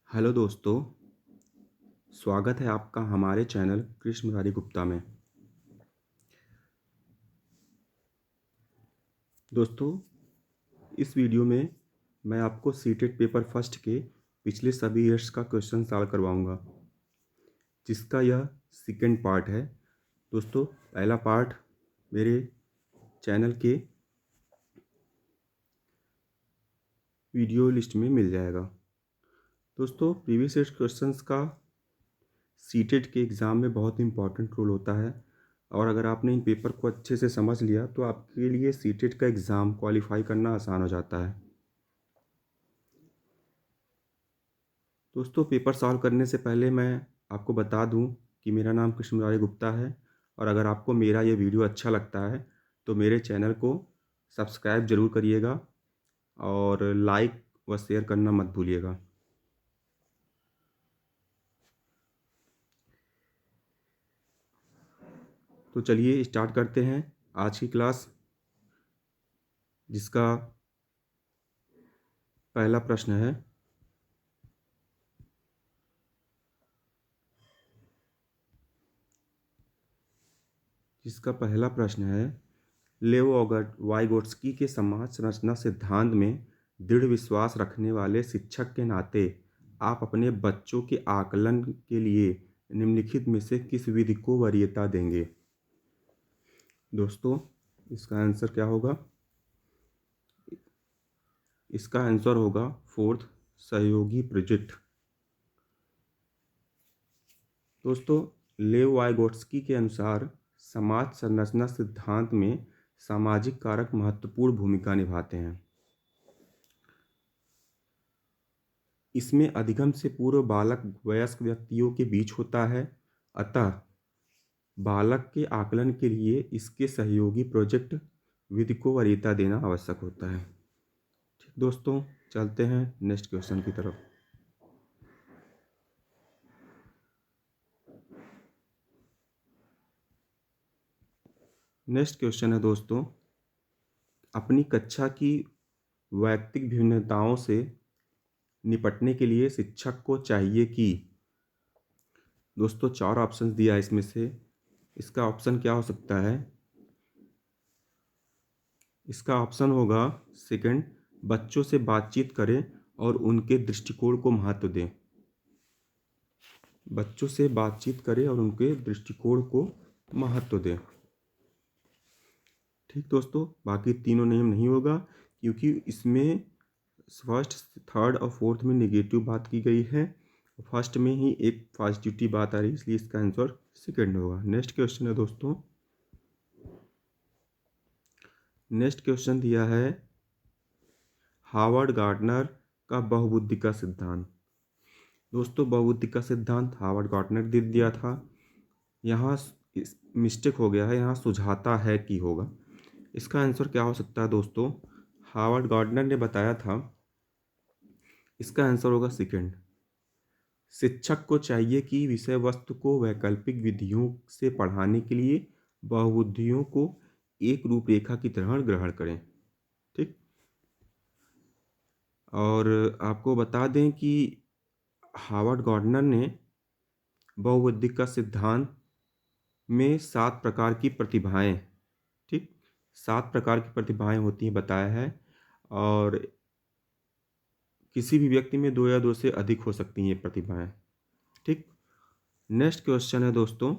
Hello दोस्तों, स्वागत है आपका हमारे चैनल कृष्ण मुरारी गुप्ता में। दोस्तों, इस वीडियो में मैं आपको सीटेट पेपर फर्स्ट के पिछले सभी ईयर्स का क्वेश्चन सॉल्व करवाऊंगा, जिसका यह सेकंड पार्ट है। दोस्तों, पहला पार्ट मेरे चैनल के वीडियो लिस्ट में मिल जाएगा। दोस्तों, प्रीवियस ईयर्स क्वेश्चंस का सीटेट के एग्ज़ाम में बहुत इंपॉर्टेंट रोल होता है, और अगर आपने इन पेपर को अच्छे से समझ लिया तो आपके लिए सीटेट का एग्ज़ाम क्वालिफाई करना आसान हो जाता है। दोस्तों, पेपर सॉल्व करने से पहले मैं आपको बता दूं कि मेरा नाम कृष्ण मुरारी गुप्ता है, और अगर आपको मेरा ये वीडियो अच्छा लगता है तो मेरे चैनल को सब्सक्राइब ज़रूर करिएगा और लाइक व शेयर करना मत भूलिएगा। तो चलिए स्टार्ट करते हैं आज की क्लास, जिसका पहला प्रश्न है। लेव वाइगोट्स्की के समाज संरचना सिद्धांत में दृढ़ विश्वास रखने वाले शिक्षक के नाते आप अपने बच्चों के आकलन के लिए निम्नलिखित में से किस विधि को वरीयता देंगे? दोस्तों, इसका आंसर क्या होगा? इसका आंसर होगा फोर्थ, सहयोगी प्रोजेक्ट। दोस्तों, लेव वाइगोट्स्की के अनुसार समाज संरचना सिद्धांत में सामाजिक कारक महत्वपूर्ण भूमिका निभाते हैं। इसमें अधिगम से पूर्व बालक वयस्क व्यक्तियों के बीच होता है, अतः बालक के आकलन के लिए इसके सहयोगी प्रोजेक्ट विधि को वरीयता देना आवश्यक होता है। ठीक दोस्तों, चलते हैं नेक्स्ट क्वेश्चन की तरफ। नेक्स्ट क्वेश्चन है दोस्तों, अपनी कक्षा की वैयक्तिक भिन्नताओं से निपटने के लिए शिक्षक को चाहिए कि। दोस्तों, चार ऑप्शन दिया है इसमें से। इसका ऑप्शन क्या हो सकता है? इसका ऑप्शन होगा सेकंड, बच्चों से बातचीत करें और उनके दृष्टिकोण को महत्व दें। बच्चों से बातचीत करें और उनके दृष्टिकोण को महत्व दें। ठीक दोस्तों, बाकी तीनों नेम नहीं होगा, क्योंकि इसमें फर्स्ट, थर्ड और फोर्थ में नेगेटिव बात की गई है। फर्स्ट में ही एक पॉजिटिव बात आ रही है, इसलिए इसका आंसर सेकंड होगा। नेक्स्ट क्वेश्चन है दोस्तों। नेक्स्ट क्वेश्चन दिया है हार्वर्ड गार्डनर का बहुबुद्धि का सिद्धांत। दोस्तों, बहुबुद्धि का सिद्धांत हार्वर्ड गार्डनर ने दिया था। यहाँ मिस्टेक हो गया है, यहाँ सुझाता है कि होगा। इसका आंसर क्या हो सकता है दोस्तों? हार्वर्ड गार्डनर ने बताया था, इसका आंसर होगा सेकंड। शिक्षक को चाहिए कि विषय वस्तु को वैकल्पिक विधियों से पढ़ाने के लिए बहुबुद्धियों को एक रूपरेखा की तरह ग्रहण करें। ठीक, और आपको बता दें कि हार्वर्ड गार्डनर ने बहुबुद्धि का सिद्धांत में 7 प्रकार की प्रतिभाएं, ठीक, 7 प्रकार की प्रतिभाएं होती हैं बताया है, और किसी भी व्यक्ति में 2 या 2 से अधिक हो सकती हैं ये प्रतिभाएं। ठीक, नेक्स्ट क्वेश्चन है दोस्तों,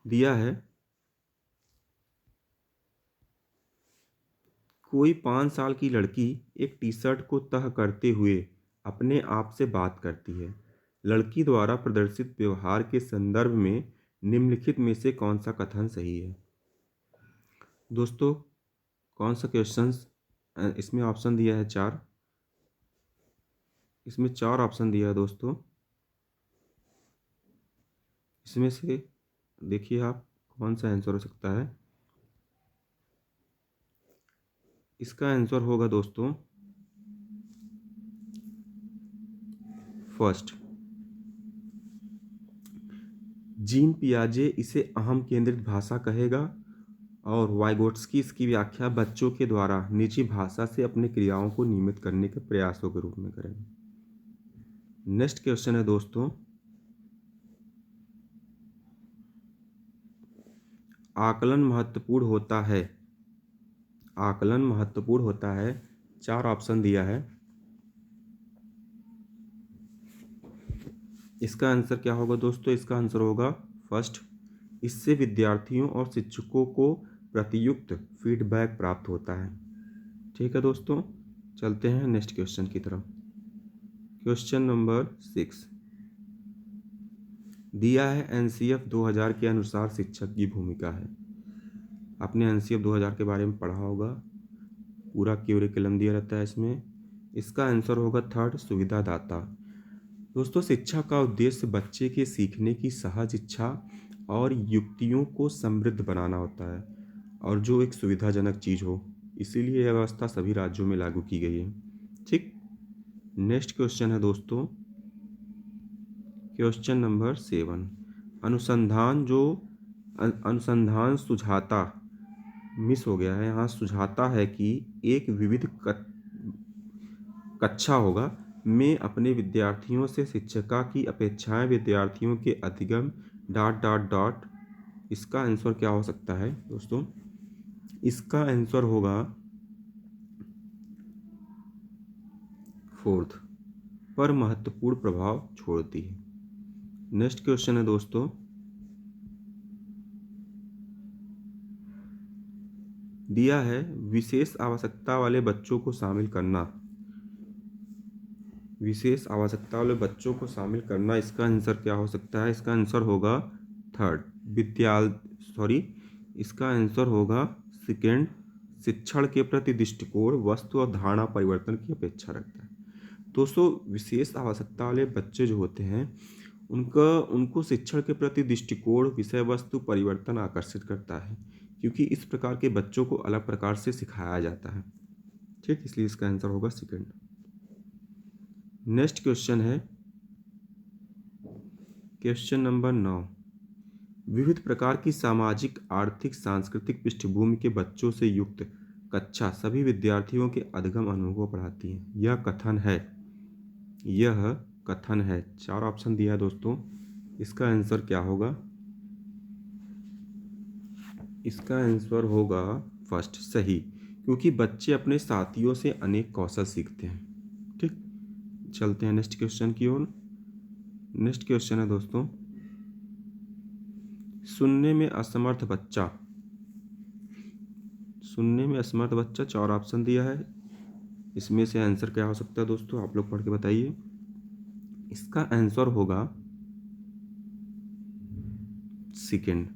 दिया है कोई 5 साल की लड़की एक टी शर्ट को तह करते हुए अपने आप से बात करती है। लड़की द्वारा प्रदर्शित व्यवहार के संदर्भ में निम्नलिखित में से कौन सा कथन सही है? दोस्तों, कौन सा क्वेश्चन? इसमें ऑप्शन दिया है 4। इसमें 4 ऑप्शन दिया है दोस्तों। इसमें से देखिए आप कौन सा आंसर हो सकता है। इसका आंसर होगा दोस्तों फर्स्ट। जीन पियाजे इसे अहम केंद्रित भाषा कहेगा, और वाइगोट्स्की इसकी व्याख्या बच्चों के द्वारा निजी भाषा से अपनी क्रियाओं को नियमित करने के प्रयासों के रूप में करेंगे। नेक्स्ट क्वेश्चन है दोस्तों, आकलन महत्वपूर्ण होता है। आकलन महत्वपूर्ण होता है, 4 ऑप्शन दिया है। इसका आंसर क्या होगा दोस्तों? इसका आंसर होगा फर्स्ट, इससे विद्यार्थियों और शिक्षकों को प्रतियुक्त फीडबैक प्राप्त होता है। ठीक है दोस्तों, चलते हैं नेक्स्ट क्वेश्चन की तरफ। क्वेश्चन नंबर 6 दिया है, एनसीएफ 2000 के अनुसार शिक्षक की भूमिका है। आपने एनसीएफ 2000 के बारे में पढ़ा होगा, पूरा क्यूरिकुलम दिया रहता है इसमें। इसका आंसर होगा थर्ड, सुविधादाता। दोस्तों, शिक्षा का उद्देश्य बच्चे के सीखने की सहज इच्छा और युक्तियों को समृद्ध बनाना होता है, और जो एक सुविधाजनक चीज़ हो, इसीलिए यह व्यवस्था सभी राज्यों में लागू की गई है। ठीक, नेक्स्ट क्वेश्चन है दोस्तों, क्वेश्चन नंबर 7 अनुसंधान सुझाता, मिस हो गया है यहाँ, सुझाता है कि एक विविध कक्षा होगा में अपने विद्यार्थियों से शिक्षिका की अपेक्षाएं विद्यार्थियों के अधिगम ... इसका आंसर क्या हो सकता है दोस्तों? इसका आंसर होगा फोर्थ, पर महत्वपूर्ण प्रभाव छोड़ती है। नेक्स्ट क्वेश्चन है दोस्तों, दिया है, विशेष आवश्यकता वाले बच्चों को शामिल करना। विशेष आवश्यकता वाले बच्चों को शामिल करना, इसका आंसर क्या हो सकता है? इसका आंसर होगा थर्ड, इसका आंसर होगा सेकेंड, शिक्षण के प्रति दृष्टिकोण वस्तु और धारणा परिवर्तन की अपेक्षा रखता है। दोस्तों, विशेष आवश्यकता वाले बच्चे जो होते हैं उनको शिक्षण के प्रति दृष्टिकोण विषय वस्तु परिवर्तन आकर्षित करता है, क्योंकि इस प्रकार के बच्चों को अलग प्रकार से सिखाया जाता है। ठीक, इसलिए इसका आंसर होगा सेकेंड। नेक्स्ट क्वेश्चन है क्वेश्चन नंबर 9 विविध प्रकार की सामाजिक, आर्थिक, सांस्कृतिक पृष्ठभूमि के बच्चों से युक्त कक्षा सभी विद्यार्थियों के अधिगम अनुभव को बढ़ाती है। यह कथन है। 4 ऑप्शन दिया है दोस्तों, इसका आंसर क्या होगा? इसका आंसर होगा फर्स्ट, सही, क्योंकि बच्चे अपने साथियों से अनेक कौशल सीखते हैं। ठीक, चलते हैं नेक्स्ट क्वेश्चन की ओर। नेक्स्ट क्वेश्चन है दोस्तों, सुनने में असमर्थ बच्चा। 4 ऑप्शन दिया है, इसमें से आंसर क्या हो सकता है दोस्तों? आप लोग पढ़ के बताइए। इसका आंसर होगा सेकेंड,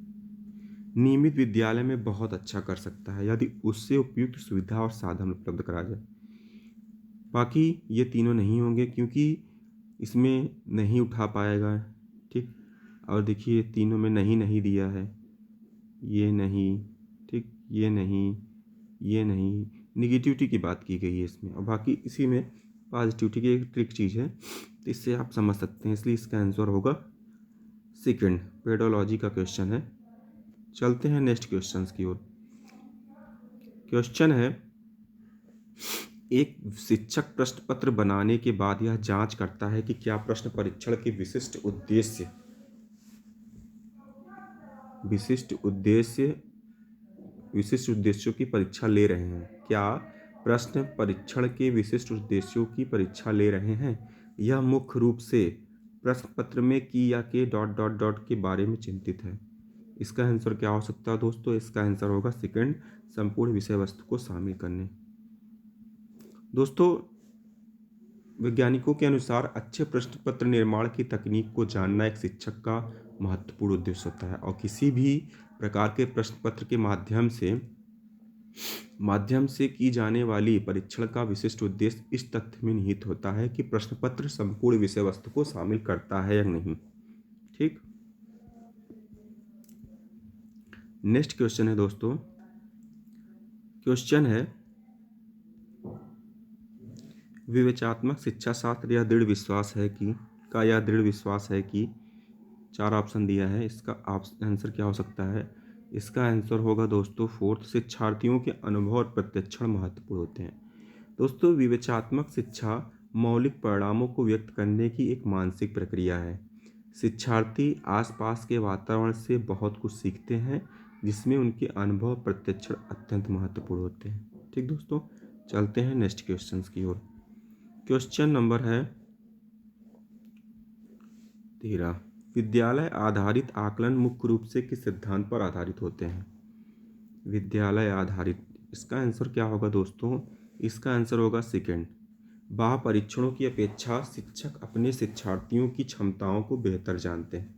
नियमित विद्यालय में बहुत अच्छा कर सकता है यदि उससे उपयुक्त सुविधा और साधन उपलब्ध करा जाए। बाकी ये तीनों नहीं होंगे, क्योंकि इसमें नहीं उठा पाएगा। ठीक, और देखिए तीनों में नहीं दिया है, ये नहीं, ठीक, ये नहीं, निगेटिविटी की बात की गई है इसमें, और बाकी इसी में पॉजिटिविटी की एक ट्रिक चीज़ है, तो इससे आप समझ सकते हैं। इसलिए इसका आंसर होगा सेकंड, पेडोलॉजी का क्वेश्चन है। चलते हैं नेक्स्ट क्वेश्चन की ओर। क्वेश्चन है, एक शिक्षक प्रश्न पत्र बनाने के बाद यह जांच करता है कि क्या प्रश्न परीक्षण के विशिष्ट उद्देश्यों की परीक्षा ले रहे हैं। क्या प्रश्न परीक्षण के विशिष्ट उद्देश्यों की परीक्षा ले रहे हैं? यह मुख्य रूप से प्रश्न पत्र में की या के ... के बारे में चिंतित है। इसका आंसर क्या हो सकता है दोस्तों? इसका आंसर होगा सेकंड, संपूर्ण विषय वस्तु को शामिल करने। दोस्तों, वैज्ञानिकों के अनुसार अच्छे प्रश्न पत्र निर्माण की तकनीक को जानना एक शिक्षक का महत्वपूर्ण उद्देश्य होता है, और किसी भी प्रकार के प्रश्न पत्र के माध्यम से की जाने वाली परीक्षण का विशिष्ट उद्देश्य इस तथ्य में निहित होता है कि प्रश्न पत्र संपूर्ण विषय वस्तु को शामिल करता है या नहीं। ठीक, नेक्स्ट क्वेश्चन है दोस्तों, क्वेश्चन है, विवेचनात्मक शिक्षा शास्त्र यह दृढ़ विश्वास है कि 4 ऑप्शन दिया है, इसका आंसर क्या हो सकता है? इसका आंसर होगा दोस्तों फोर्थ, शिक्षार्थियों के अनुभव और प्रत्यक्षण महत्वपूर्ण होते हैं। दोस्तों, विवेचनात्मक शिक्षा मौलिक परिणामों को व्यक्त करने की एक मानसिक प्रक्रिया है। शिक्षार्थी आसपास के वातावरण से बहुत कुछ सीखते हैं, जिसमें उनके अनुभव प्रत्यक्षण अत्यंत महत्वपूर्ण होते हैं। ठीक दोस्तों, चलते हैं नेक्स्ट क्वेश्चन की ओर। क्वेश्चन नंबर है 13। विद्यालय आधारित आकलन मुख्य रूप से किस सिद्धांत पर आधारित होते हैं? विद्यालय आधारित, इसका आंसर क्या होगा दोस्तों? इसका आंसर होगा सेकेंड। बाह्य परीक्षणों की अपेक्षा शिक्षक अपने शिक्षार्थियों की क्षमताओं को बेहतर जानते हैं,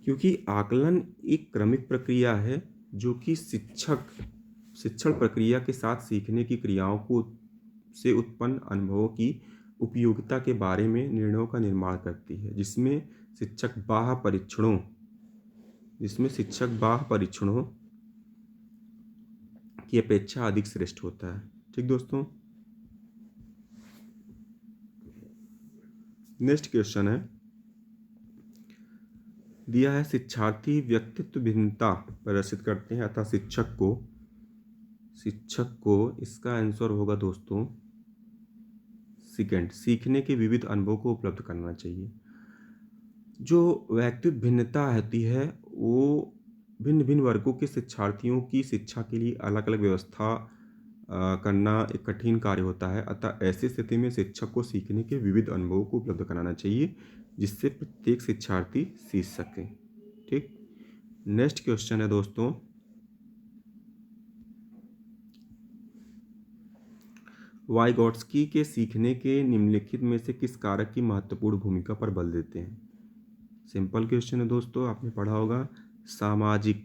क्योंकि आकलन एक क्रमिक प्रक्रिया है जो कि शिक्षण प्रक्रिया के साथ सीखने की क्रियाओं को से उत्पन्न अनुभवों की उपयोगिता के बारे में निर्णयों का निर्माण करती है, जिसमें शिक्षक बाह्य परीक्षणों की अपेक्षा अधिक श्रेष्ठ होता है। ठीक दोस्तों, नेक्स्ट क्वेश्चन है, दिया है शिक्षार्थी व्यक्तित्व भिन्नता प्रदर्शित करते हैं अतः शिक्षक को इसका आंसर होगा दोस्तों सेकेंड, सीखने के विविध अनुभव को उपलब्ध करना चाहिए। जो व्यक्तित्व भिन्नता होती है वो भिन्न भिन्न वर्गों के शिक्षार्थियों की शिक्षा के लिए अलग अलग व्यवस्था करना एक कठिन कार्य होता है, अतः ऐसी स्थिति में शिक्षक को सीखने के विविध अनुभवों को उपलब्ध कराना चाहिए, जिससे प्रत्येक शिक्षार्थी सीख सके। ठीक, नेक्स्ट क्वेश्चन है दोस्तों, वाइगोट्स्की के सीखने के निम्नलिखित में से किस कारक की महत्वपूर्ण भूमिका पर बल देते हैं? सिंपल क्वेश्चन है दोस्तों, आपने पढ़ा होगा सामाजिक।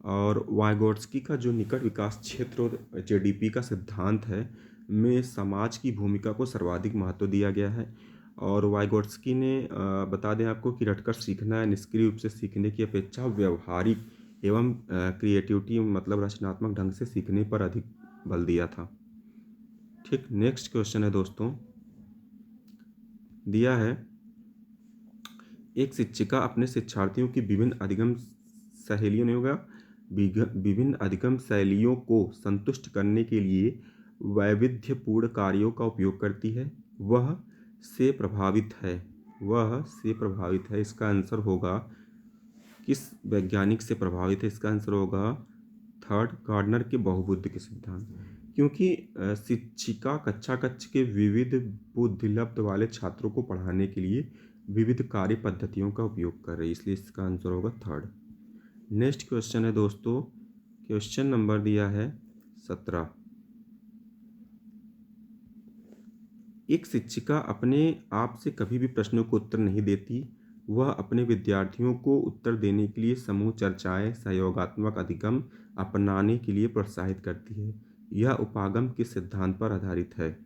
और वाइगोट्स्की का जो निकट विकास क्षेत्र और जेडीपी का सिद्धांत है में समाज की भूमिका को सर्वाधिक महत्व दिया गया है। और वाइगोट्स्की ने बता दें आपको कि रटकर सीखना है निष्क्रिय रूप से सीखने की अपेक्षा व्यवहारिक एवं क्रिएटिविटी मतलब रचनात्मक ढंग से सीखने पर अधिक बल दिया था। ठीक, नेक्स्ट क्वेश्चन है दोस्तों, दिया है एक शिक्षिका अपने शिक्षार्थियों की विभिन्न अधिगम शैलियों को संतुष्ट करने के लिए वैविध्यपूर्ण कार्यों का उपयोग करती है। वह से प्रभावित है। इसका आंसर होगा किस वैज्ञानिक से प्रभावित है? इसका आंसर होगा थर्ड, गार्डनर के बहुबुद्धि के सिद्धांत। क्योंकि शिक्षिका कक्षा के विविध बुद्धिलब्ध वाले छात्रों को पढ़ाने के लिए विविध कार्य पद्धतियों का उपयोग कर रही है, इसलिए इसका आंसर होगा थर्ड। नेक्स्ट क्वेश्चन है दोस्तों, क्वेश्चन नंबर दिया है 17। एक शिक्षिका अपने आप से कभी भी प्रश्नों को उत्तर नहीं देती। वह अपने विद्यार्थियों को उत्तर देने के लिए समूह चर्चाएं, सहयोगात्मक अधिगम अपनाने के लिए प्रोत्साहित करती है। यह उपागम किस सिद्धांत पर आधारित है?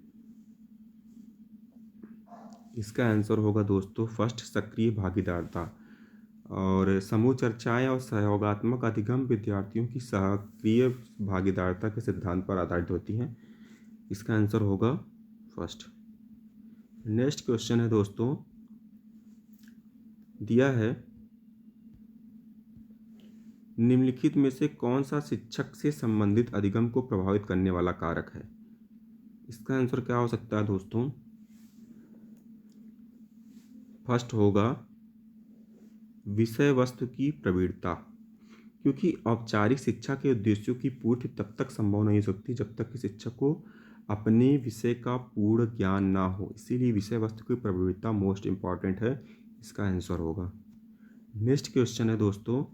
इसका आंसर होगा दोस्तों फर्स्ट, सक्रिय भागीदारता। और समूह चर्चाएं और सहयोगात्मक अधिगम विद्यार्थियों की सक्रिय भागीदारता के सिद्धांत पर आधारित होती हैं। इसका आंसर होगा फर्स्ट। नेक्स्ट क्वेश्चन है दोस्तों, दिया है निम्नलिखित में से कौन सा शिक्षक से संबंधित अधिगम को प्रभावित करने वाला कारक है? इसका आंसर क्या हो सकता है दोस्तों? फर्स्ट होगा विषय वस्तु की प्रवीणता, क्योंकि औपचारिक शिक्षा के उद्देश्यों की पूर्ति तब तक संभव नहीं हो सकती जब तक कि शिक्षक को अपने विषय का पूर्ण ज्ञान ना हो, इसीलिए विषय वस्तु की प्रवीणता मोस्ट इम्पॉर्टेंट है। इसका आंसर होगा। नेक्स्ट क्वेश्चन है दोस्तों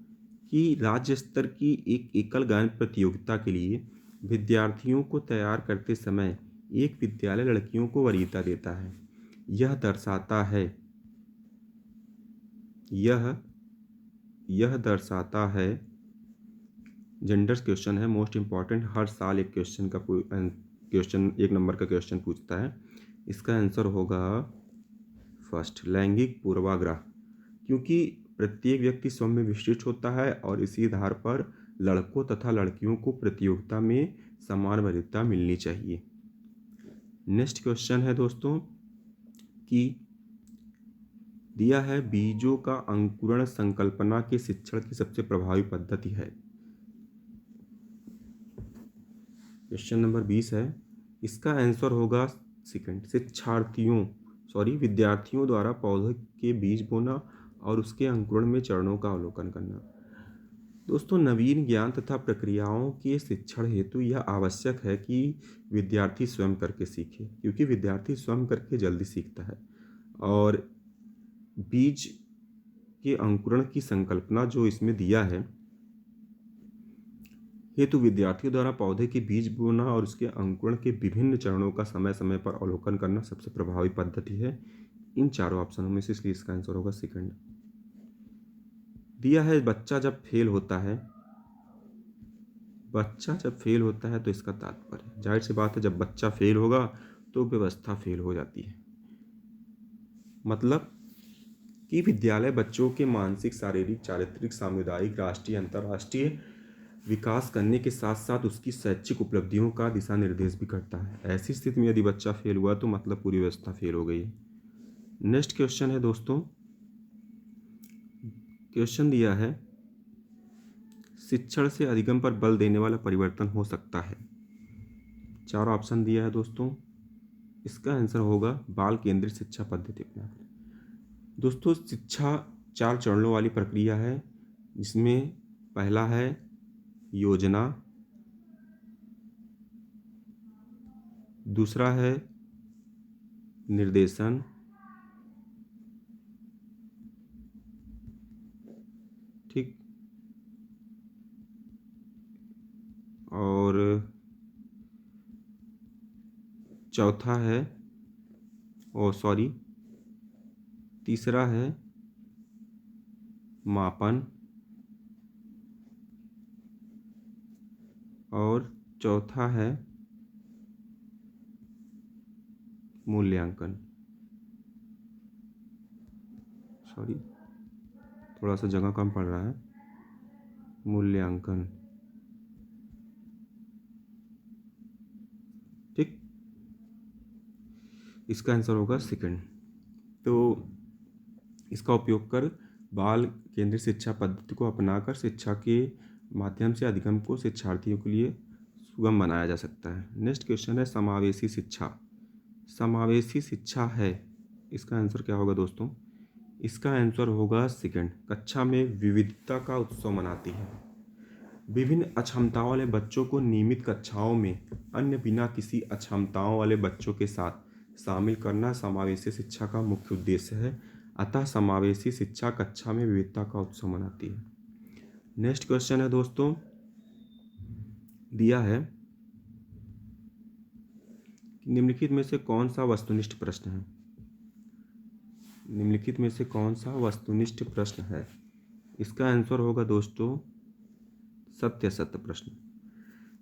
कि राज्य स्तर की एक एकल गायन प्रतियोगिता के लिए विद्यार्थियों को तैयार करते समय एक विद्यालय लड़कियों को वरीयता देता है। यह दर्शाता है जेंडर क्वेश्चन है, मोस्ट इम्पॉर्टेंट, हर साल एक क्वेश्चन एक नंबर का क्वेश्चन पूछता है। इसका आंसर होगा फर्स्ट, लैंगिक पूर्वाग्रह, क्योंकि प्रत्येक व्यक्ति स्वयं में विशिष्ट होता है और इसी आधार पर लड़कों तथा लड़कियों को प्रतियोगिता में समान वरीयता मिलनी चाहिए। नेक्स्ट क्वेश्चन है दोस्तों कि दिया है बीजों का अंकुरण संकल्पना के शिक्षण की सबसे प्रभावी पद्धति है। क्वेश्चन नंबर 20 है, इसका आंसर होगा सेकंड, विद्यार्थियों द्वारा पौधे के बीज बोना और उसके अंकुरण में चरणों का अवलोकन करना। दोस्तों, नवीन ज्ञान तथा प्रक्रियाओं के शिक्षण हेतु यह आवश्यक है कि विद्यार्थी स्वयं करके सीखे, क्योंकि विद्यार्थी स्वयं करके जल्दी सीखता है। और बीज के अंकुरण की संकल्पना जो इसमें दिया है, हेतु विद्यार्थियों द्वारा पौधे के बीज बोना और उसके अंकुरण के विभिन्न चरणों का समय समय पर अवलोकन करना सबसे प्रभावी पद्धति है इन चारों ऑप्शनों में से, इसलिए इसका आंसर होगा सेकंड। दिया है बच्चा जब फेल होता है तो इसका तात्पर्य, जाहिर सी बात है जब बच्चा फेल होगा तो व्यवस्था फेल हो जाती है। मतलब कि विद्यालय बच्चों के मानसिक, शारीरिक, चारित्रिक, सामुदायिक, राष्ट्रीय, अंतर्राष्ट्रीय विकास करने के साथ साथ उसकी शैक्षिक उपलब्धियों का दिशा निर्देश भी करता है। ऐसी स्थिति में यदि बच्चा फेल हुआ तो मतलब पूरी व्यवस्था फेल हो गई है। नेक्स्ट क्वेश्चन है दोस्तों, क्वेश्चन दिया है शिक्षण से अधिगम पर बल देने वाला परिवर्तन हो सकता है। चार ऑप्शन दिया है दोस्तों, इसका आंसर होगा बाल केंद्रित शिक्षा पद्धति अपनाकर। दोस्तों, शिक्षा 4 चरणों वाली प्रक्रिया है, जिसमें पहला है योजना, दूसरा है निर्देशन, ठीक, और चौथा है तीसरा है मापन, और चौथा है मूल्यांकन। थोड़ा सा जगह कम पड़ रहा है, मूल्यांकन, ठीक, इसका आंसर होगा सेकंड। तो इसका उपयोग कर बाल केंद्रित शिक्षा पद्धति को अपनाकर शिक्षा के माध्यम से अधिगम को शिक्षार्थियों के लिए सुगम बनाया जा सकता है। नेक्स्ट क्वेश्चन है समावेशी शिक्षा। समावेशी शिक्षा है, इसका आंसर क्या होगा दोस्तों? इसका आंसर होगा सेकंड, कक्षा में विविधता का उत्सव मनाती है। विभिन्न अक्षमताओं वाले बच्चों को नियमित कक्षाओं में अन्य बिना किसी अक्षमताओं वाले बच्चों के साथ शामिल करना समावेशी शिक्षा का मुख्य उद्देश्य है। अतः समावेशी शिक्षा कक्षा में विविधता का उत्सव मनाती है। नेक्स्ट क्वेश्चन है दोस्तों, दिया है निम्नलिखित में से कौन सा वस्तुनिष्ठ प्रश्न है? निम्नलिखित में से कौन सा वस्तुनिष्ठ प्रश्न है? इसका आंसर होगा दोस्तों सत्य सत्य प्रश्न।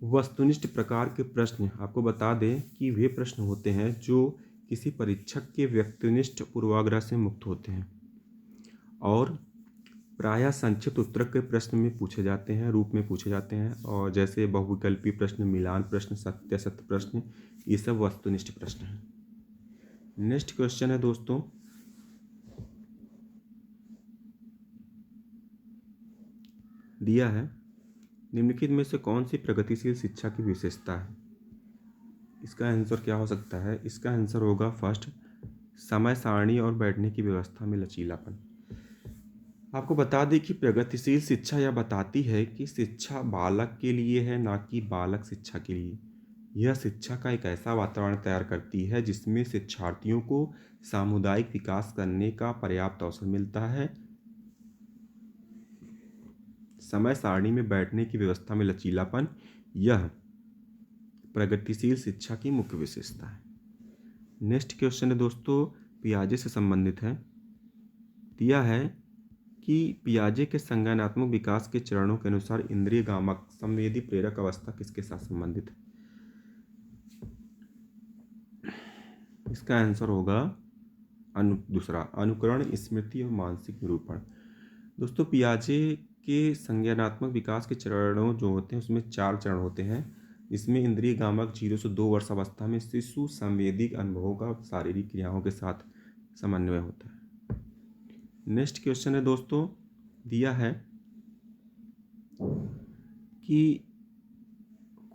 वस्तुनिष्ठ प्रकार के प्रश्न, आपको बता दें कि वे प्रश्न होते हैं जो किसी परीक्षक के व्यक्तिनिष्ठ पूर्वाग्रह से मुक्त होते हैं और प्रायः संक्षिप्त उत्तर के प्रश्न में पूछे जाते हैं, रूप में पूछे जाते हैं, और जैसे बहुविकल्पी प्रश्न, मिलान प्रश्न, सत्य सत्य प्रश्न, ये सब वस्तुनिष्ठ प्रश्न हैं। नेक्स्ट क्वेश्चन है दोस्तों, दिया है निम्नलिखित में से कौन सी प्रगतिशील शिक्षा की विशेषता है? इसका आंसर क्या हो सकता है? इसका आंसर होगा फर्स्ट, समय सारणी और बैठने की व्यवस्था में लचीलापन। आपको बता दें कि प्रगतिशील शिक्षा यह बताती है कि शिक्षा बालक के लिए है, ना कि बालक शिक्षा के लिए। यह शिक्षा का एक ऐसा वातावरण तैयार करती है जिसमें शिक्षार्थियों को सामुदायिक विकास करने का पर्याप्त अवसर मिलता है। समय सारणी में बैठने की व्यवस्था में लचीलापन, यह प्रगतिशील शिक्षा की मुख्य विशेषता है। नेक्स्ट क्वेश्चन है दोस्तों, पियाजे से संबंधित है। दिया है कि पियाजे के संज्ञानात्मक विकास के चरणों के अनुसार इंद्रिय गामक संवेदी प्रेरक अवस्था किसके साथ संबंधित है? इसका आंसर होगा दूसरा, अनुकरण, स्मृति और मानसिक निरूपण। दोस्तों, पियाजे के संज्ञानात्मक विकास के चरणों जो होते हैं उसमें 4 चरण होते हैं, जिसमें इंद्रिय गामक 0 से 2 वर्ष अवस्था में शिशु संवेदिक अनुभवों का शारीरिक क्रियाओं के साथ समन्वय होता है। नेक्स्ट क्वेश्चन है दोस्तों, दिया है कि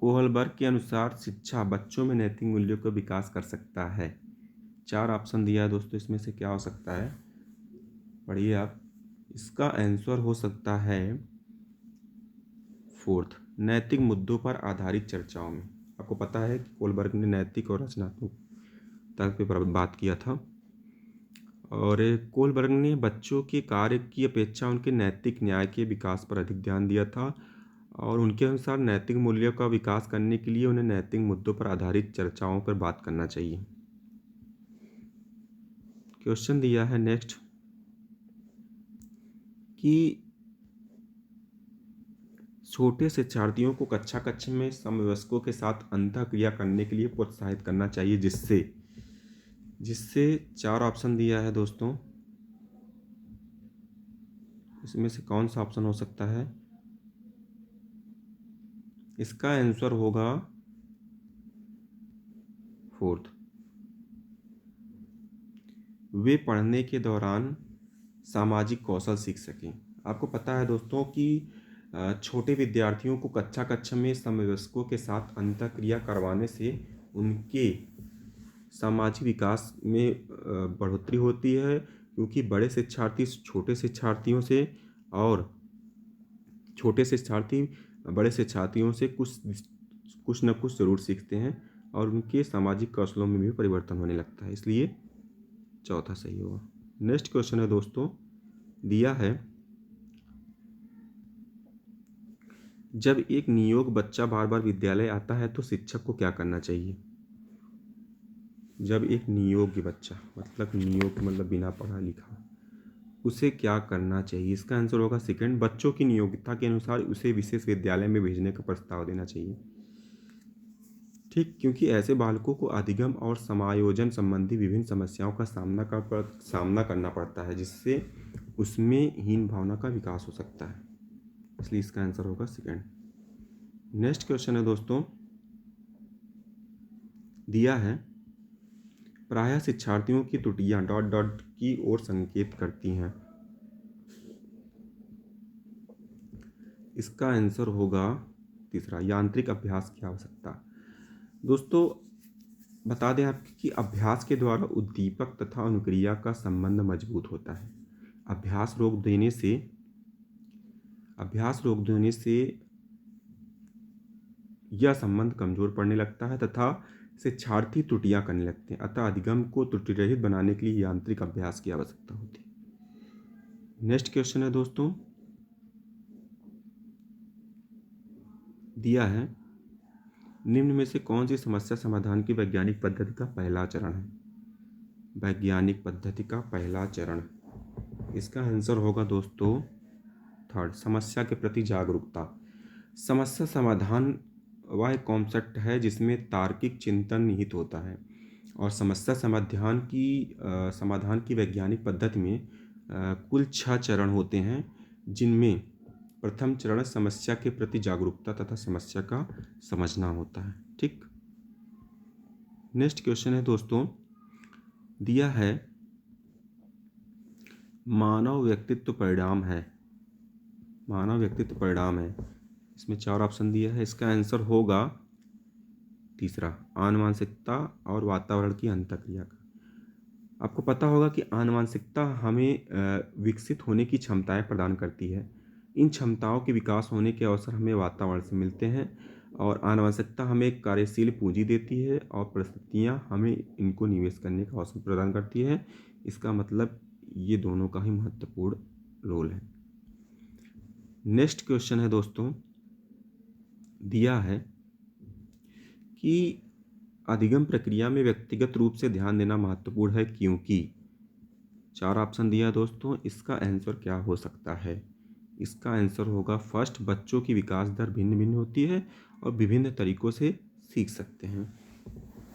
कोहलबर्ग के अनुसार शिक्षा बच्चों में नैतिक मूल्यों का विकास कर सकता है। 4 ऑप्शन दिया है दोस्तों, इसमें से क्या हो सकता है, पढ़िए आप। इसका आंसर हो सकता है फोर्थ, नैतिक मुद्दों पर आधारित चर्चाओं में। आपको पता है कि कोहलबर्ग ने नैतिक और रचनात्मकता पे बात किया था, और कोहलबर्ग ने बच्चों के कार्य की अपेक्षा उनके नैतिक न्याय के विकास पर अधिक ध्यान दिया था, और उनके अनुसार नैतिक मूल्यों का विकास करने के लिए उन्हें नैतिक मुद्दों पर आधारित चर्चाओं पर बात करना चाहिए। क्वेश्चन दिया है नेक्स्ट कि छोटे शिक्षार्थियों को कक्षा कक्ष में समवयस्कों के साथ अंतःक्रिया करने के लिए प्रोत्साहित करना चाहिए, जिससे जिससे 4 ऑप्शन दिया है दोस्तों, इसमें से कौन सा ऑप्शन हो सकता है। इसका आंसर होगा फोर्थ, वे पढ़ने के दौरान सामाजिक कौशल सीख सकें। आपको पता है दोस्तों कि छोटे विद्यार्थियों को कक्षा कक्षा में समवयस्कों के साथ अंतःक्रिया करवाने से उनके सामाजिक विकास में बढ़ोतरी होती है, क्योंकि बड़े शिक्षार्थी छोटे शिक्षार्थियों से और छोटे शिक्षार्थी बड़े शिक्षार्थियों से कुछ न कुछ ज़रूर सीखते हैं, और उनके सामाजिक कौशलों में भी परिवर्तन होने लगता है, इसलिए चौथा सही होगा। नेक्स्ट क्वेश्चन है दोस्तों, दिया है जब एक नियोग बच्चा बार बार विद्यालय आता है तो शिक्षक को क्या करना चाहिए। जब एक नियोग्य बच्चा, मतलब बिना पढ़ा लिखा, उसे क्या करना चाहिए। इसका आंसर होगा सेकंड, बच्चों की नियोग्यता के अनुसार उसे विशेष विद्यालय में भेजने का प्रस्ताव देना चाहिए। ठीक, क्योंकि ऐसे बालकों को अधिगम और समायोजन संबंधी विभिन्न समस्याओं का सामना करना पड़ता है, जिससे उसमें हीन भावना का विकास हो सकता है, इसलिए इसका आंसर होगा सेकंड। नेक्स्ट क्वेश्चन है दोस्तों, दिया है प्रायः शिक्षार्थियों की त्रुटियां ... की ओर संकेत करती हैं। इसका आंसर होगा तीसरा, यांत्रिक अभ्यास की आवश्यकता। दोस्तों बता दें आपको कि अभ्यास के द्वारा उद्दीपक तथा अनुक्रिया का संबंध मजबूत होता है। अभ्यास रोक देने से यह संबंध कमजोर पड़ने लगता है तथा शिक्षार्थी त्रुटियां करने लगते हैं, अतः अधिगम को त्रुटि रहित बनाने के लिए यांत्रिक अभ्यास की आवश्यकता होती है। नेक्स्ट क्वेश्चन है दोस्तों, दिया है निम्न में से कौन सी समस्या समाधान की वैज्ञानिक पद्धति का पहला चरण है। वैज्ञानिक पद्धति का पहला चरण, इसका आंसर होगा दोस्तों थर्ड, समस्या के प्रति जागरूकता। समस्या समाधान वह एक कॉन्सेप्ट है जिसमें तार्किक चिंतन निहित होता है, और समस्या समाधान की वैज्ञानिक पद्धति में कुल 6 चरण होते हैं, जिनमें प्रथम चरण समस्या के प्रति जागरूकता तथा समस्या का समझना होता है। ठीक, नेक्स्ट क्वेश्चन है दोस्तों, दिया है मानव व्यक्तित्व परिणाम है। इसमें 4 ऑप्शन दिया है, इसका आंसर होगा तीसरा, आनुवांशिकता और वातावरण की अंतःक्रिया का। आपको पता होगा कि आनुवांशिकता हमें विकसित होने की क्षमताएं प्रदान करती है। इन क्षमताओं के विकास होने के अवसर हमें वातावरण से मिलते हैं, और आनुवांशिकता हमें एक कार्यशील पूंजी देती है, और परिस्थितियां हमें इनको निवेश करने का अवसर प्रदान करती है। इसका मतलब ये दोनों का ही महत्वपूर्ण रोल है। नेक्स्ट क्वेश्चन है दोस्तों, दिया है कि अधिगम प्रक्रिया में व्यक्तिगत रूप से ध्यान देना महत्वपूर्ण है, क्योंकि 4 ऑप्शन दिया दोस्तों, इसका आंसर क्या हो सकता है। इसका आंसर होगा फर्स्ट, बच्चों की विकास दर भिन्न भिन्न होती है और विभिन्न तरीकों से सीख सकते हैं।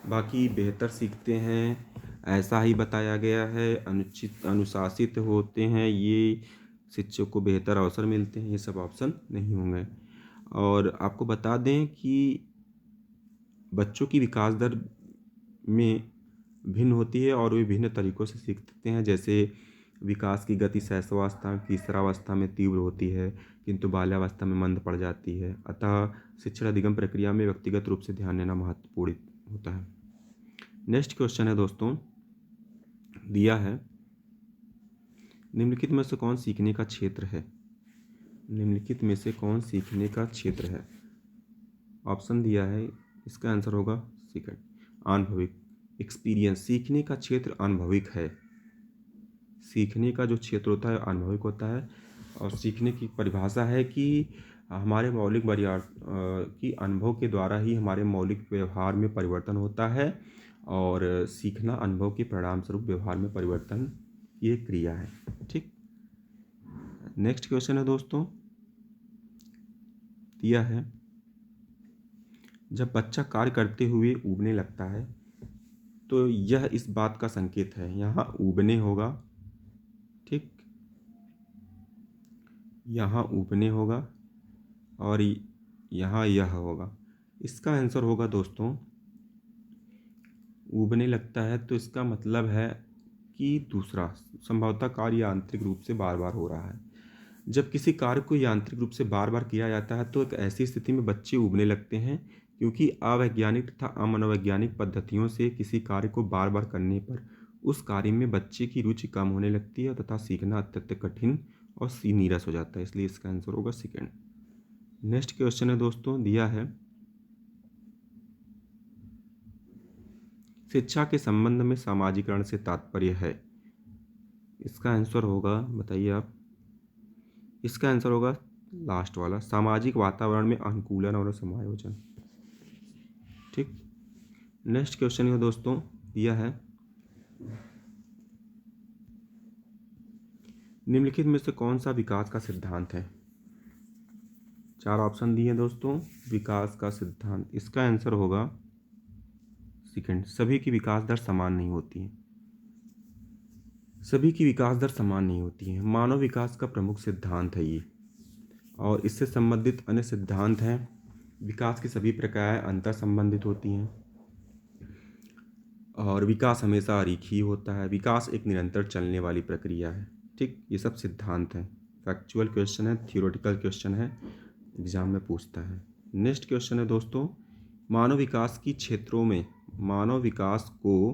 बाकी बेहतर सीखते हैं, ऐसा ही बताया गया है। अनुशासित होते हैं, ये शिक्षक को बेहतर अवसर मिलते हैं, ये सब ऑप्शन नहीं होंगे। और आपको बता दें कि बच्चों की विकास दर में भिन्न होती है और वे विभिन्न तरीकों से सीख सकते हैं, जैसे विकास की गति शैशवावस्था में किशोरावस्था में तीव्र होती है, किंतु बाल्यावस्था में मंद पड़ जाती है। अतः शिक्षण अधिगम प्रक्रिया में व्यक्तिगत रूप से ध्यान देना महत्वपूर्ण होता है। नेक्स्ट क्वेश्चन है दोस्तों, दिया है निम्नलिखित में से कौन सीखने का क्षेत्र है? निम्नलिखित में से कौन सीखने का क्षेत्र है? ऑप्शन दिया है, इसका आंसर होगा सेकंड, अनुभविक, एक्सपीरियंस। सीखने का क्षेत्र अनुभविक है। सीखने का जो क्षेत्र होता है अनुभविक होता है। और सीखने की परिभाषा है कि हमारे मौलिक की अनुभव के द्वारा ही हमारे मौलिक व्यवहार में परिवर्तन होता है, और सीखना अनुभव के परिणाम स्वरूप व्यवहार में परिवर्तन ये क्रिया है। ठीक। नेक्स्ट क्वेश्चन है दोस्तों, दिया है जब बच्चा कार्य करते हुए ऊबने लगता है तो यह इस बात का संकेत है। यहाँ ऊबने होगा, ठीक, यहाँ ऊबने होगा और यहाँ यह होगा। इसका आंसर होगा दोस्तों, ऊबने लगता है तो इसका मतलब है कि दूसरा संभवतः कार्य यांत्रिक रूप से बार बार हो रहा है। जब किसी कार्य को यांत्रिक रूप से बार बार किया जाता है तो एक ऐसी स्थिति में बच्चे ऊबने लगते हैं, क्योंकि अवैज्ञानिक तथा अमनोवैज्ञानिक पद्धतियों से किसी कार्य को बार बार करने पर उस कार्य में बच्चे की रुचि कम होने लगती है तथा सीखना अत्यंत कठिन और नीरस हो जाता है। इसलिए इसका आंसर होगा सेकेंड। नेक्स्ट क्वेश्चन है दोस्तों, दिया है शिक्षा के संबंध में सामाजिकरण से तात्पर्य है। इसका आंसर होगा, बताइए आप। इसका आंसर होगा लास्ट वाला, सामाजिक वातावरण में अनुकूलन और समायोजन। ठीक। नेक्स्ट क्वेश्चन है दोस्तों, दिया है निम्नलिखित में से कौन सा विकास का सिद्धांत है? चार ऑप्शन दिए हैं दोस्तों, विकास का सिद्धांत। इसका आंसर होगा सेकंड, सभी की विकास दर समान नहीं होती है। सभी की विकास दर समान नहीं होती है। मानव विकास का प्रमुख सिद्धांत है ये, और इससे संबंधित अन्य सिद्धांत हैं। विकास की सभी प्रक्रियाएं अंतर संबंधित होती हैं, और विकास हमेशा अरेखीय होता है। विकास एक निरंतर चलने वाली प्रक्रिया है। ठीक, ये सब सिद्धांत हैं। फैक्चुअल क्वेश्चन है, थियोरेटिकल क्वेश्चन है, एग्जाम में पूछता है। नेक्स्ट क्वेश्चन है दोस्तों, मानव विकास की क्षेत्रों में, मानव विकास को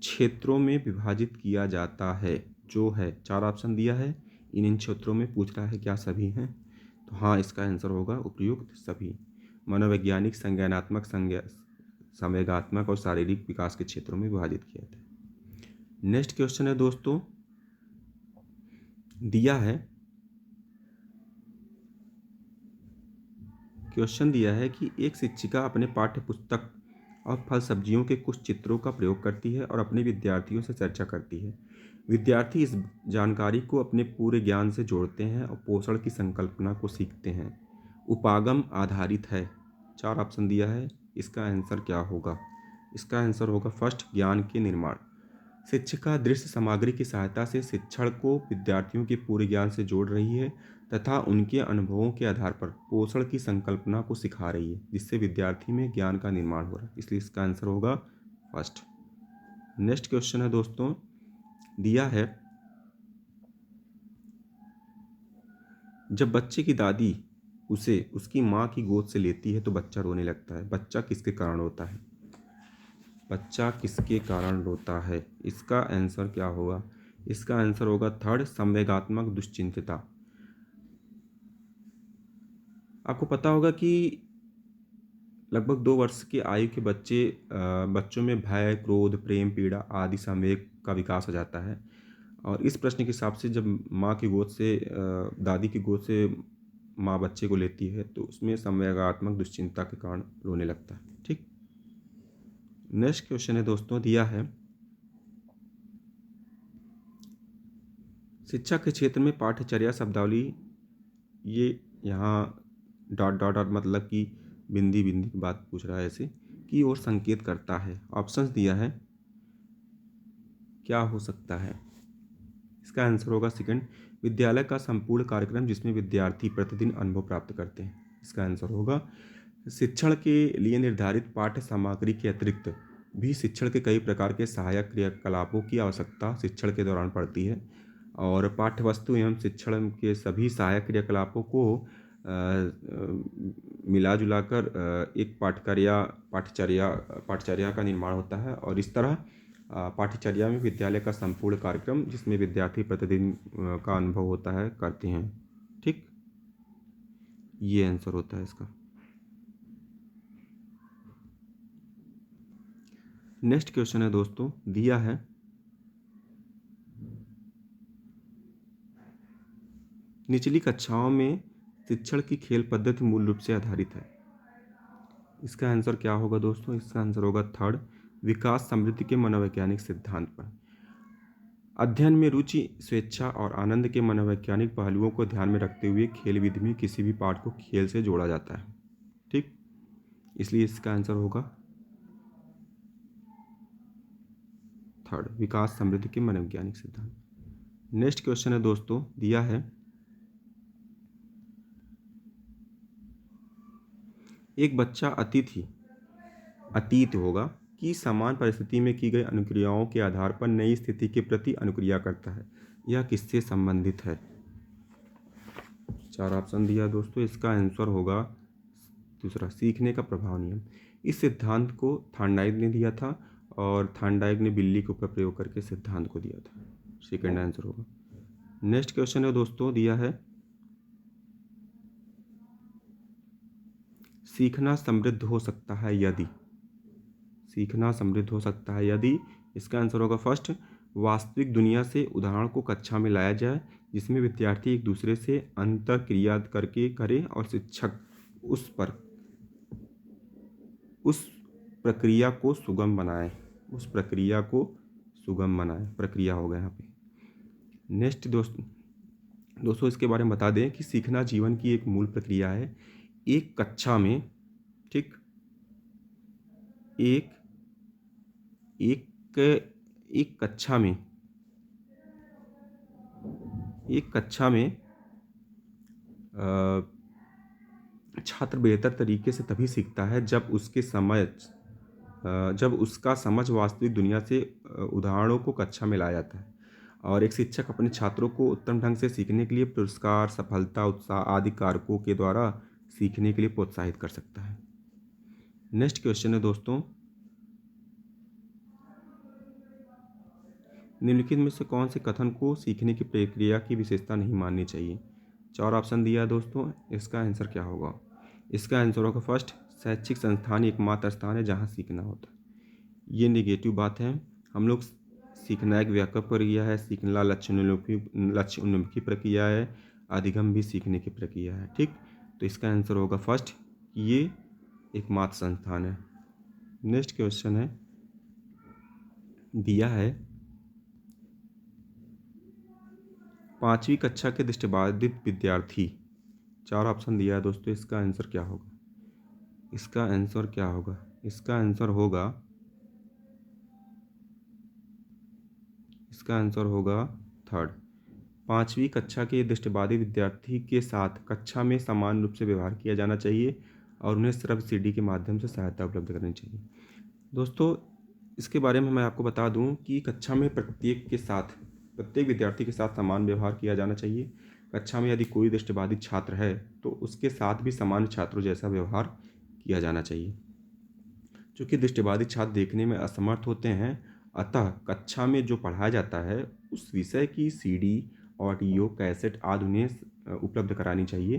क्षेत्रों में विभाजित किया जाता है जो है, चार ऑप्शन दिया है। इन क्षेत्रों में पूछ रहा है क्या सभी हैं? तो हाँ, इसका आंसर होगा उपयुक्त सभी। मनोवैज्ञानिक, संज्ञानात्मक, संवेगात्मक और शारीरिक विकास के क्षेत्रों में विभाजित किया जाता है। नेक्स्ट क्वेश्चन है दोस्तों, दिया है क्वेश्चन दिया है कि एक शिक्षिका अपने पाठ्य पुस्तक और फल सब्जियों के कुछ चित्रों का प्रयोग करती है और अपने विद्यार्थियों से चर्चा करती है। विद्यार्थी इस जानकारी को अपने पूरे ज्ञान से जोड़ते हैं और पोषण की संकल्पना को सीखते हैं। उपागम आधारित है। चार ऑप्शन दिया है, इसका आंसर क्या होगा? इसका आंसर होगा फर्स्ट, ज्ञान के निर्माण। शिक्षिका दृश्य सामग्री की सहायता से शिक्षण को विद्यार्थियों के पूरे ज्ञान से जोड़ रही है तथा उनके अनुभवों के आधार पर पोषण की संकल्पना को सिखा रही है, जिससे विद्यार्थी में ज्ञान का निर्माण हो रहा है। इसलिए इसका आंसर होगा फर्स्ट। नेक्स्ट क्वेश्चन है दोस्तों, दिया है जब बच्चे की दादी उसे उसकी माँ की गोद से लेती है तो बच्चा रोने लगता है। बच्चा किसके कारण रोता है? बच्चा किसके कारण रोता है? इसका आंसर क्या होगा? इसका आंसर होगा थर्ड, संवेगात्मक दुश्चिंतता। आपको पता होगा कि लगभग 2 वर्ष की आयु के बच्चों में भय, क्रोध, प्रेम, पीड़ा आदि संवेग का विकास हो जाता है। और इस प्रश्न के हिसाब से जब माँ की गोद से दादी की गोद से माँ बच्चे को लेती है तो उसमें संवेगात्मक दुश्चिंता के कारण रोने लगता है। ठीक। नेक्स्ट क्वेश्चन है दोस्तों, दिया है शिक्षा के क्षेत्र में पाठ्यचर्या शब्दावली, ये यहाँ डॉट डॉट डॉट मतलब कि बिंदी बिंदी की बात पूछ रहा है ऐसे, की ओर संकेत करता है। ऑप्शंस दिया है, क्या हो सकता है? इसका आंसर होगा सेकंड, विद्यालय का संपूर्ण कार्यक्रम जिसमें विद्यार्थी प्रतिदिन अनुभव प्राप्त करते हैं। इसका आंसर होगा शिक्षण के लिए निर्धारित पाठ्य सामग्री के अतिरिक्त भी शिक्षण के कई प्रकार के सहायक क्रियाकलापों की आवश्यकता शिक्षण के दौरान पड़ती है और पाठ्यवस्तु एवं शिक्षण के सभी सहायक क्रियाकलापों को मिला जुलाकर एक पाठचर्या का निर्माण होता है और इस तरह पाठ्यचर्या में विद्यालय का संपूर्ण कार्यक्रम जिसमें विद्यार्थी प्रतिदिन का अनुभव होता है करते हैं। ठीक, ये आंसर होता है इसका। नेक्स्ट क्वेश्चन है दोस्तों, दिया है निचली कक्षाओं में शिक्षण की खेल पद्धति मूल रूप से आधारित है। इसका आंसर क्या होगा दोस्तों? इसका आंसर होगा थर्ड, विकास समृद्धि के मनोवैज्ञानिक सिद्धांत पर। अध्ययन में रुचि, स्वेच्छा और आनंद के मनोवैज्ञानिक पहलुओं को ध्यान में रखते हुए खेल विधि में किसी भी पाठ को खेल से जोड़ा जाता है। ठीक, इसलिए इसका आंसर होगा थर्ड, विकास समृद्धि के मनोवैज्ञानिक सिद्धांत। नेक्स्ट क्वेश्चन है दोस्तों, दिया है एक बच्चा अतीत होगा कि समान परिस्थिति में की गई अनुक्रियाओं के आधार पर नई स्थिति के प्रति अनुक्रिया करता है। यह किससे संबंधित है? 4 ऑप्शन दिया दोस्तों, इसका आंसर होगा दूसरा, सीखने का प्रभाव नियम। इस सिद्धांत को थॉर्नडाइक ने दिया था और थॉर्नडाइक ने बिल्ली के ऊपर प्रयोग करके सिद्धांत को दिया था। सेकंड आंसर होगा। नेक्स्ट क्वेश्चन है दोस्तों, दिया है सीखना समृद्ध हो सकता है यदि। सीखना समृद्ध हो सकता है यदि। इसका आंसर होगा फर्स्ट, वास्तविक दुनिया से उदाहरण को कक्षा में लाया जाए जिसमें विद्यार्थी एक दूसरे से अंतर क्रिया करके करे और शिक्षक उस प्रक्रिया को सुगम बनाए। प्रक्रिया होगा यहाँ पे। नेक्स्ट दोस्तों इसके बारे में बता दें कि सीखना जीवन की एक मूल प्रक्रिया है। एक कक्षा में ठीक एक कक्षा में छात्र बेहतर तरीके से तभी सीखता है जब उसका समझ वास्तविक दुनिया से उदाहरणों को कक्षा में लाया जाता है और एक शिक्षक अपने छात्रों को उत्तम ढंग से सीखने के लिए पुरस्कार, सफलता, उत्साह आदि कारकों के द्वारा सीखने के लिए प्रोत्साहित कर सकता है। नेक्स्ट क्वेश्चन है दोस्तों, निम्नलिखित में से कौन से कथन को सीखने की प्रक्रिया की विशेषता नहीं माननी चाहिए? 4 ऑप्शन दिया है दोस्तों, इसका आंसर क्या होगा? इसका आंसर होगा फर्स्ट, शैक्षिक संस्थान एकमात्र स्थान है जहाँ सीखना होता है। ये नेगेटिव बात है। हम लोग सीखना एक व्यापक प्रक्रिया है, सीखना लक्ष्य उन्मुखी प्रक्रिया है, अधिगम भी सीखने की प्रक्रिया है। ठीक, तो इसका आंसर होगा फर्स्ट, ये एकमात्र संस्थान है। नेक्स्ट क्वेश्चन है, दिया है 5वीं कक्षा के दृष्टिबाधित विद्यार्थी। 4 ऑप्शन दिया है दोस्तों, इसका आंसर क्या होगा? इसका आंसर होगा थर्ड, 5वीं कक्षा के दृष्टिबाधित विद्यार्थी के साथ कक्षा में समान रूप से व्यवहार किया जाना चाहिए और उन्हें सिर्फ सीडी के माध्यम से सहायता उपलब्ध करनी चाहिए। दोस्तों इसके बारे में मैं आपको बता दूं कि कक्षा में प्रत्येक विद्यार्थी के साथ समान व्यवहार किया जाना चाहिए। कक्षा में यदि कोई दृष्टिबाधित छात्र है तो उसके साथ भी सामान्य छात्रों जैसा व्यवहार किया जाना चाहिए। चूँकि दृष्टिबाधित छात्र देखने में असमर्थ होते हैं, अतः कक्षा में जो पढ़ाया जाता है उस विषय की सीडी, ऑडियो, कैसेट आदि उन्हें उपलब्ध करानी चाहिए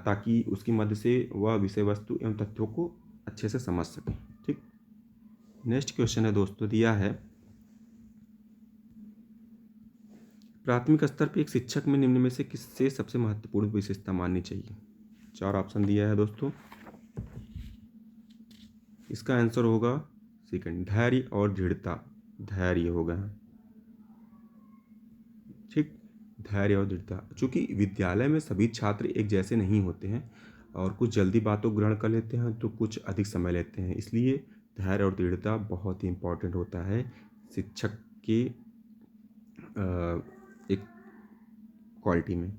ताकि उसकी मदद से वह विषय वस्तु एवं तथ्यों को अच्छे से समझ सकें। ठीक, नेक्स्ट क्वेश्चन है दोस्तों, दिया है प्राथमिक स्तर पर एक शिक्षक में निम्न में से किससे सबसे महत्वपूर्ण विशेषता माननी चाहिए? 4 ऑप्शन दिया है दोस्तों, इसका आंसर होगा सेकंड, धैर्य और दृढ़ता। धैर्य होगा। ठीक, धैर्य और दृढ़ता। चूँकि विद्यालय में सभी छात्र एक जैसे नहीं होते हैं और कुछ जल्दी बातों को ग्रहण कर लेते हैं तो कुछ अधिक समय लेते हैं, इसलिए धैर्य और दृढ़ता बहुत ही इम्पोर्टेंट होता है शिक्षक के एक क्वालिटी में।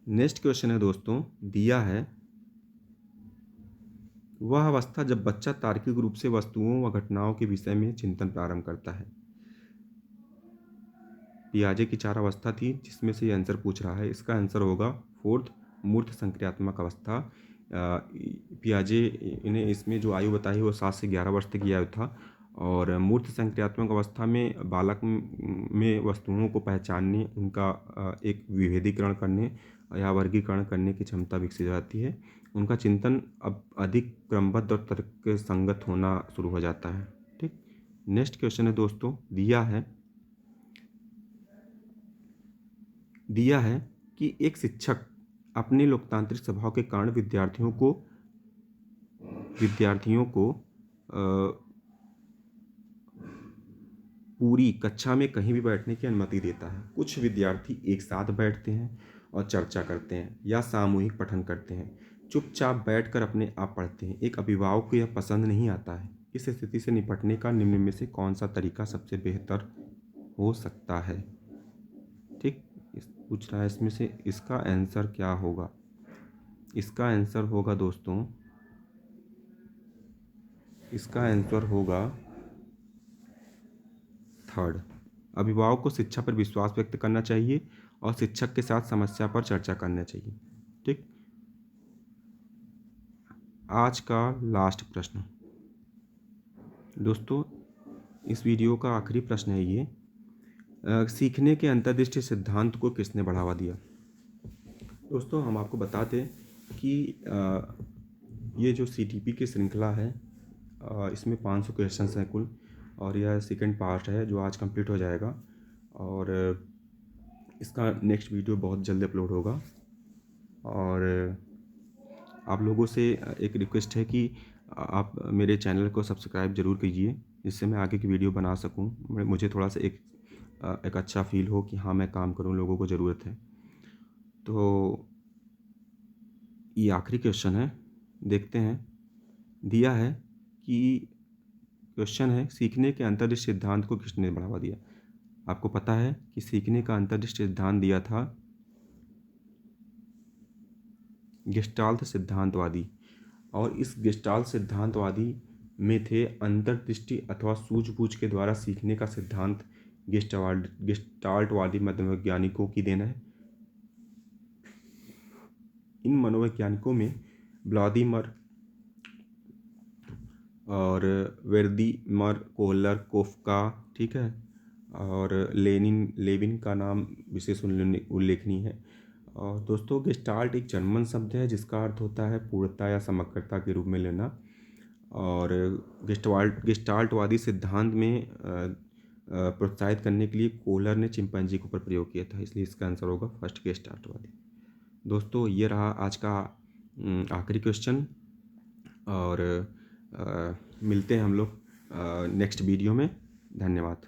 नेक्स्ट क्वेश्चन है दोस्तों, दिया है वह अवस्था जब बच्चा तार्किक रूप से वस्तुओं व घटनाओं के विषय में चिंतन प्रारंभ करता है। पियाजे की 4 अवस्था थी जिसमें से ये आंसर पूछ रहा है। इसका आंसर होगा फोर्थ, मूर्त संक्रियात्मक अवस्था। पियाजे ने इसमें जो आयु बताई वो 7 से 11 वर्ष तक की आयु था। और मूर्त संक्रियात्मक अवस्था में बालक में वस्तुओं को पहचानने, उनका एक विभेदीकरण करने या वर्गीकरण करने की क्षमता विकसित हो जाती है। उनका चिंतन अब अधिक क्रमबद्ध और तर्क संगत होना शुरू हो जाता है। ठीक, नेक्स्ट क्वेश्चन है दोस्तों, दिया है कि एक शिक्षक अपने लोकतांत्रिक स्वभाव के कारण विद्यार्थियों को पूरी कक्षा में कहीं भी बैठने की अनुमति देता है। कुछ विद्यार्थी एक साथ बैठते हैं और चर्चा करते हैं या सामूहिक पठन करते हैं, चुपचाप बैठकर अपने आप पढ़ते हैं। एक अभिभावक को यह पसंद नहीं आता है। इस स्थिति से निपटने का निम्न में से कौन सा तरीका सबसे बेहतर हो सकता है? ठीक, पूछ रहा है इसमें से इसका आंसर क्या होगा। इसका आंसर होगा दोस्तों, इसका आंसर होगा थर्ड। अभिभावक को शिक्षा पर विश्वास व्यक्त करना चाहिए और शिक्षक के साथ समस्या पर चर्चा करना चाहिए। ठीक, आज का लास्ट प्रश्न दोस्तों, इस वीडियो का आखिरी प्रश्न है ये। सीखने के अंतर्दृष्टि सिद्धांत को किसने बढ़ावा दिया? दोस्तों हम आपको बता दें कि ये जो CTP की श्रृंखला है, इसमें 500 क्वेश्चंस हैं कुल, और यह सेकंड पार्ट है जो आज कंप्लीट हो जाएगा। और इसका नेक्स्ट वीडियो बहुत जल्द अपलोड होगा। और आप लोगों से एक रिक्वेस्ट है कि आप मेरे चैनल को सब्सक्राइब ज़रूर कीजिए, जिससे मैं आगे की वीडियो बना सकूं। मुझे थोड़ा सा एक अच्छा फील हो कि हाँ मैं काम करूं, लोगों को ज़रूरत है। तो ये आखिरी क्वेश्चन है, देखते हैं। दिया है कि क्वेश्चन है, सीखने के अंतर्दृष्टि सिद्धांत को किसने बढ़ावा दिया? आपको पता है कि सीखने का अंतर्दृष्टि सिद्धांत दिया था गेस्टाल्ट सिद्धांतवादी। और इस गेस्टाल्ट सिद्धांतवादी में थे अंतर्दृष्टि अथवा सूझबूझ के द्वारा सीखने का सिद्धांत गेस्टाल्टवादी मनोवैज्ञानिकों की देन है। इन मनोवैज्ञानिकों में व्लादिमर और वेर्दीमर, कोहलर, कोफका, ठीक है, और लेविन का नाम विशेष उल्लेखनीय है। और दोस्तों गेस्टाल्ट एक जर्मन शब्द है जिसका अर्थ होता है पूर्णता या समग्रता के रूप में लेना। और गेस्टाल्टवादी सिद्धांत में प्रोत्साहित करने के लिए कोहलर ने चिंपैंजी के ऊपर प्रयोग किया था, इसलिए इसका आंसर होगा फर्स्ट गेस्टाल्टवादी। दोस्तों ये रहा आज का आखिरी क्वेश्चन। और मिलते हैं हम लोग नेक्स्ट वीडियो में। धन्यवाद।